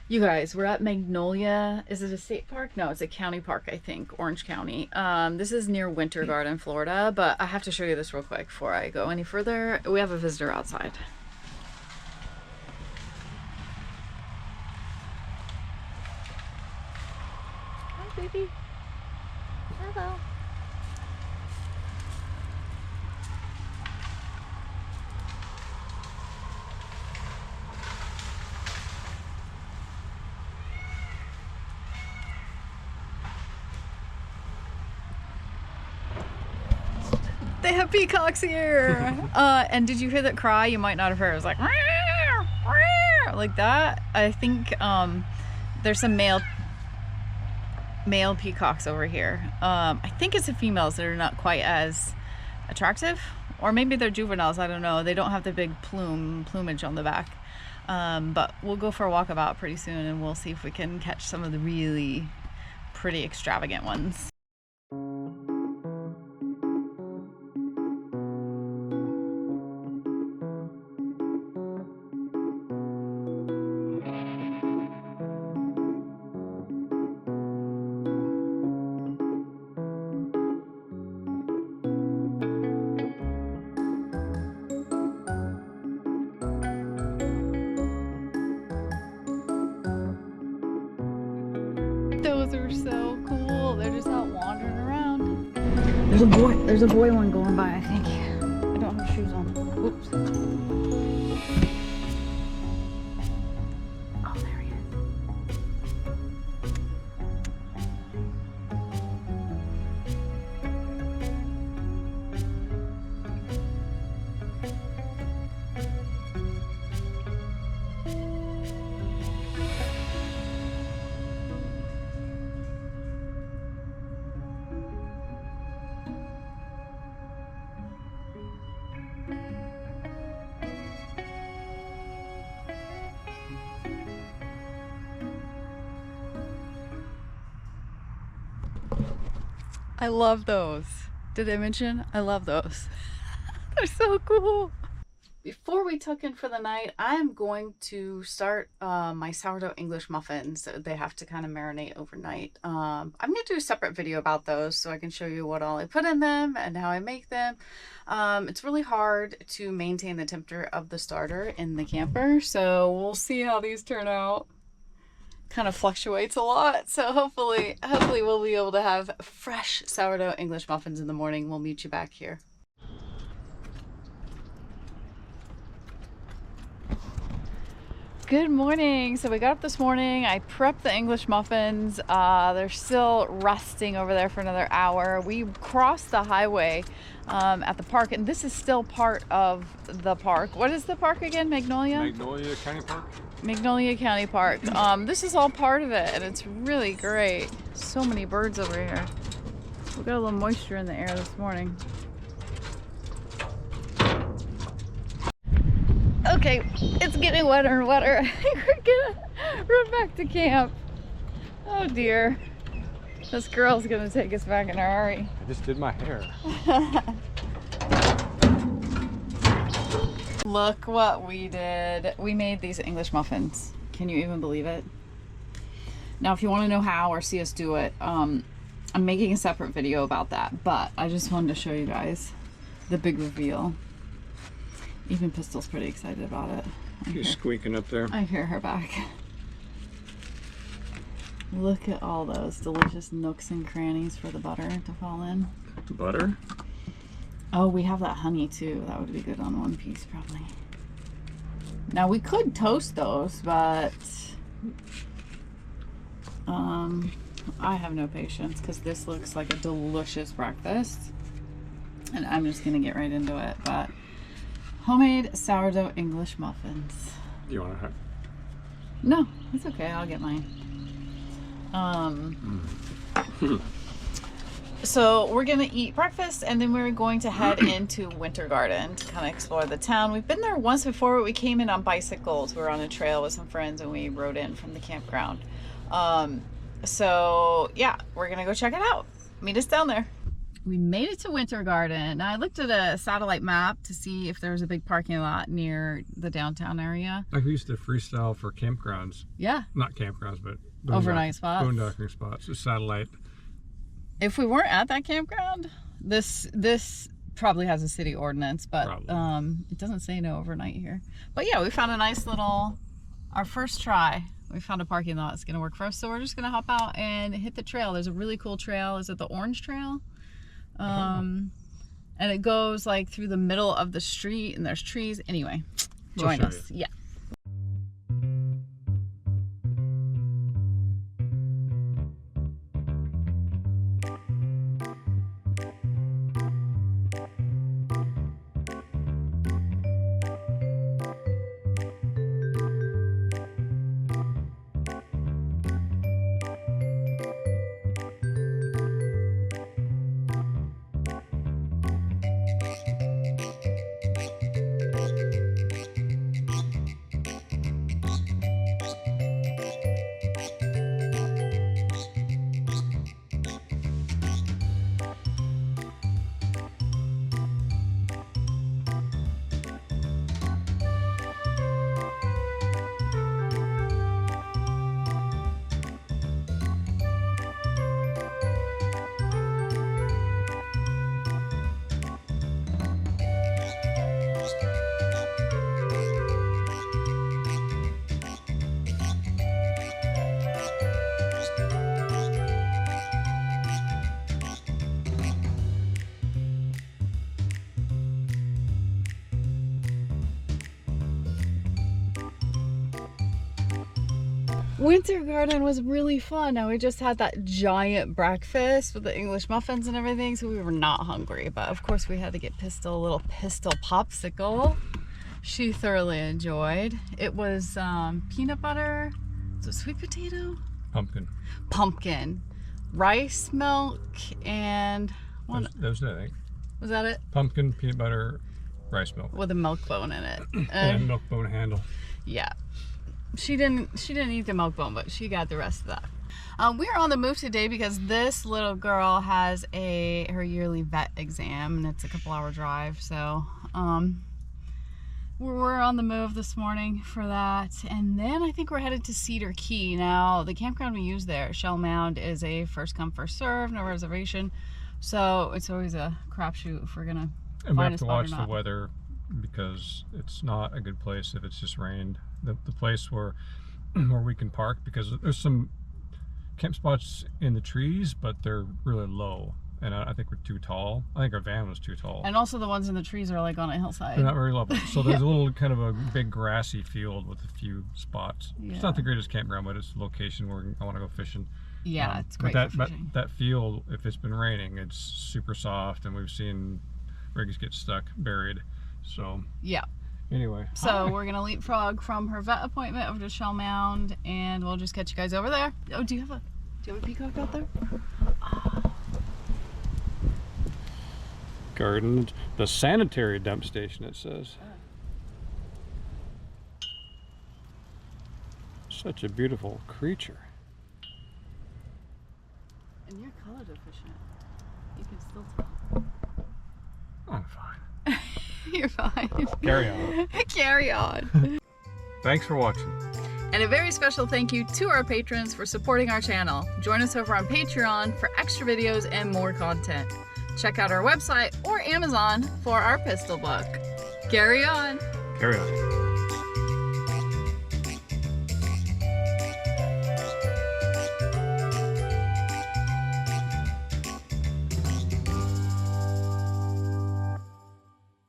You guys, we're at Magnolia. Is it a state park? No, it's a county park, I think, Orange County. This is near Winter Garden, Florida, but I have to show you this real quick before I go any further. We have a visitor outside. Hi, baby. Hello. They have peacocks here. And did you hear that cry? You might not have heard. It was like that. I think there's some male peacocks over here. I think it's the females that are not quite as attractive, or maybe they're juveniles. I don't know. They don't have the big plumage on the back. But we'll go for a walkabout pretty soon, and we'll see if we can catch some of the really pretty extravagant ones. Those are so cool. They're just out wandering around. There's a boy one going by, I think. I don't have shoes on. Oops. Oh, there he is. I love those. Did I mention? I love those. They're so cool. Before we tuck in for the night, I'm going to start my sourdough English muffins. They have to kind of marinate overnight. I'm going to do a separate video about those so I can show you what all I put in them and how I make them. It's really hard to maintain the temperature of the starter in the camper, so we'll see how these turn out. Kind of fluctuates a lot, so hopefully we'll be able to have fresh sourdough English muffins in the morning. We'll meet you back here. Good morning. So we got up this morning. I prepped the English muffins. They're still resting over there for another hour. We crossed the highway at the park, and this is still part of the park. What is the park again? Magnolia County Park. Magnolia County Park. This is all part of it, and it's really great. So many birds over here. We got a little moisture in the air this morning. Okay, it's getting wetter and wetter. I think we're gonna run back to camp. Oh dear. This girl's gonna take us back in a hurry. I just did my hair. Look what we did. We made these English muffins. Can you even believe it? Now, if you want to know how or see us do it, I'm making a separate video about that, but I just wanted to show you guys the big reveal. Even Pistol's pretty excited about it. She's squeaking up there. I hear her back. Look at all those delicious nooks and crannies for the butter to fall in. Butter? Oh, we have that honey too. That would be good on one piece probably. Now we could toast those, but I have no patience because this looks like a delicious breakfast. And I'm just gonna get right into it. But homemade sourdough English muffins. You want to have? No, it's okay. I'll get mine. So we're gonna eat breakfast, and then we're going to head into Winter Garden to kind of explore the town. We've been there once before, but we came in on bicycles. We were on a trail with some friends, and we rode in from the campground. So yeah, we're gonna go check it out. Meet us down there. we made it to Winter Garden. Now, I looked at a satellite map to see if there was a big parking lot near the downtown area. Like we used to freestyle for campgrounds. Yeah. Not campgrounds, but Overnight spots. Boondocking spots. A satellite. If we weren't at that campground, this probably has a city ordinance, but it doesn't say no overnight here. But yeah, we found a nice little, our first try. We found a parking lot that's gonna work for us, so we're just gonna hop out and hit the trail. There's a really cool trail. Is it the Orange Trail? And it goes like through the middle of the street, and there's trees. Anyway, join us. Yeah. Winter Garden was really fun. Now, we just had that giant breakfast with the English muffins and everything, so we were not hungry. But of course, we had to get Pistol a little Pistol popsicle. She thoroughly enjoyed. It was peanut butter, so sweet potato, pumpkin, rice milk, and one. That was it, I think. Was that it? Pumpkin, peanut butter, rice milk with a milk bone in it. and a milk bone handle. Yeah. She didn't eat the milk bone, but she got the rest of that. We're on the move today because this little girl has her yearly vet exam, and it's a couple-hour drive. So we're on the move this morning for that, and then I think we're headed to Cedar Key. Now, the campground we use there, Shell Mound, is a first come first serve, no reservation. So it's always a crapshoot if we're gonna find a spot or not. And we have to watch the weather because it's not a good place if it's just rained. The place where we can park, because there's some camp spots in the trees, but they're really low, and I think we're too tall. I think our van was too tall. And also the ones in the trees are like on a hillside. They're not very level. So there's a little kind of a big grassy field with a few spots. Yeah. It's not the greatest campground, but it's a location where I want to go fishing. Yeah, it's great but for fishing. That field, if it's been raining, it's super soft, and we've seen rigs get stuck, buried. So yeah. Anyway. So we're gonna leapfrog from her vet appointment over to Shell Mound, and we'll just catch you guys over there. Oh, do you have a peacock out there? Oh. Garden, the sanitary dump station, it says. Such a beautiful creature. And you're color deficient. You can still tell. I'm fine. You're fine. Carry on. Carry on. Thanks for watching. And a very special thank you to our patrons for supporting our channel. Join us over on Patreon for extra videos and more content. Check out our website or Amazon for our pistol book. Carry on. Carry on.